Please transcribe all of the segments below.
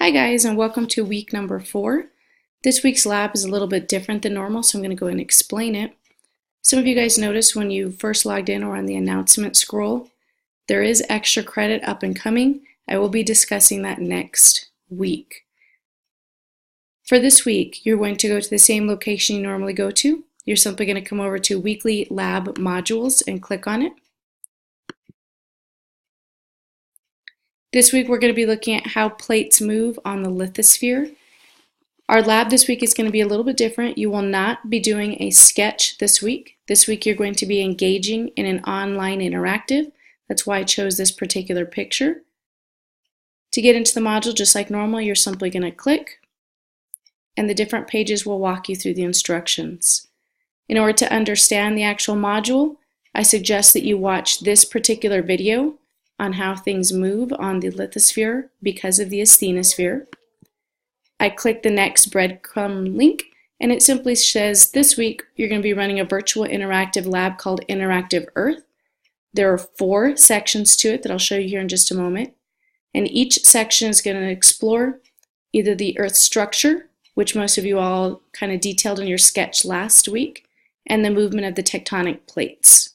Hi guys, and welcome to week number 4. This week's lab is a little bit different than normal, so I'm going to go ahead and explain it. Some of you guys noticed when you first logged in or on the announcement scroll, there is extra credit up and coming. I will be discussing that next week. For this week, you're going to go to the same location you normally go to. You're simply going to come over to Weekly Lab Modules and click on it. This week we're going to be looking at how plates move on the lithosphere. Our lab this week is going to be a little bit different. You will not be doing a sketch this week. This week you're going to be engaging in an online interactive. That's why I chose this particular picture. To get into the module, just like normal, you're simply going to click, and the different pages will walk you through the instructions. In order to understand the actual module, I suggest that you watch this particular video on how things move on the lithosphere because of the asthenosphere. I click the next breadcrumb link, and it simply says this week you're going to be running a virtual interactive lab called Interactive Earth. There are 4 sections to it that I'll show you here in just a moment, and each section is going to explore either the Earth structure, which most of you all kind of detailed in your sketch last week, and the movement of the tectonic plates.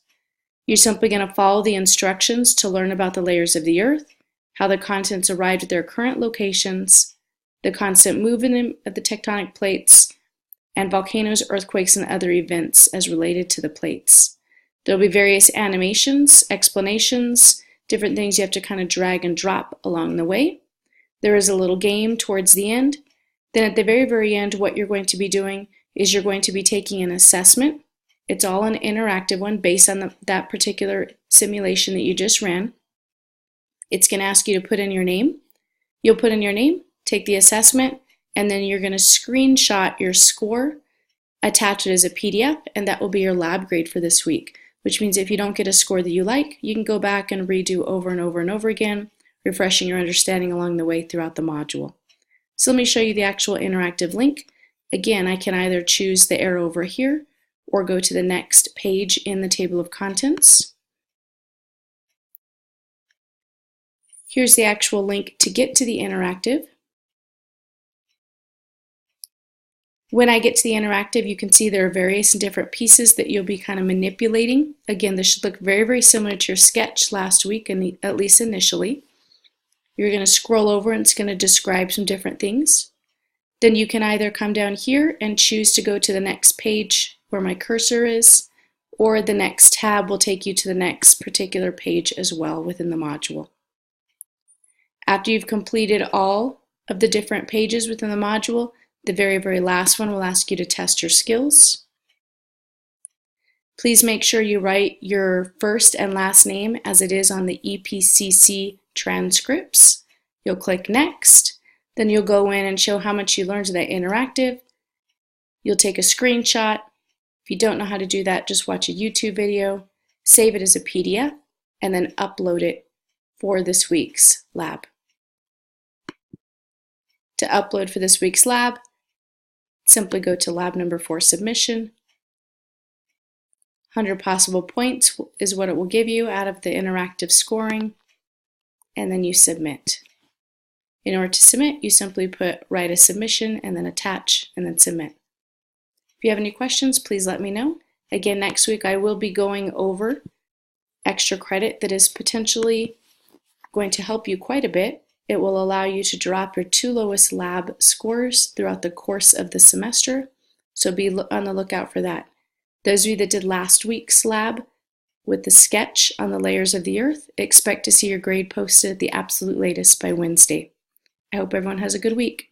You're simply going to follow the instructions to learn about the layers of the Earth, how the continents arrived at their current locations, the constant movement of the tectonic plates, and volcanoes, earthquakes, and other events as related to the plates. There will be various animations, explanations, different things you have to kind of drag and drop along the way. There is a little game towards the end. Then at the very, very end, what you're going to be doing is you're going to be taking an assessment. It's all an interactive one based on that particular simulation that you just ran. It's going to ask you to put in your name. You'll put in your name, take the assessment, and then you're going to screenshot your score, attach it as a PDF, and that will be your lab grade for this week, which means if you don't get a score that you like, you can go back and redo over and over and over again, refreshing your understanding along the way throughout the module. So let me show you the actual interactive link. Again, I can either choose the arrow over here or go to the next page in the table of contents. Here's the actual link to get to the interactive. When I get to the interactive, you can see there are various different pieces that you'll be kind of manipulating. Again, this should look very, very similar to your sketch last week, at least initially. You're going to scroll over and it's going to describe some different things. Then you can either come down here and choose to go to the next page where my cursor is, or the next tab will take you to the next particular page as well within the module. After you've completed all of the different pages within the module, the very, very last one will ask you to test your skills. Please make sure you write your first and last name as it is on the EPCC transcripts. You'll click Next. Then you'll go in and show how much you learned of that interactive. You'll take a screenshot. If you don't know how to do that, just watch a YouTube video, save it as a PDF, and then upload it for this week's lab. To upload for this week's lab, simply go to lab number 4 submission. 100 possible points is what it will give you out of the interactive scoring, and then you submit. In order to submit, you simply write a submission and then attach and then submit. If you have any questions, please let me know. Again, next week I will be going over extra credit that is potentially going to help you quite a bit. It will allow you to drop your 2 lowest lab scores throughout the course of the semester, so be on the lookout for that. Those of you that did last week's lab with the sketch on the layers of the Earth, expect to see your grade posted at the absolute latest by Wednesday. I hope everyone has a good week.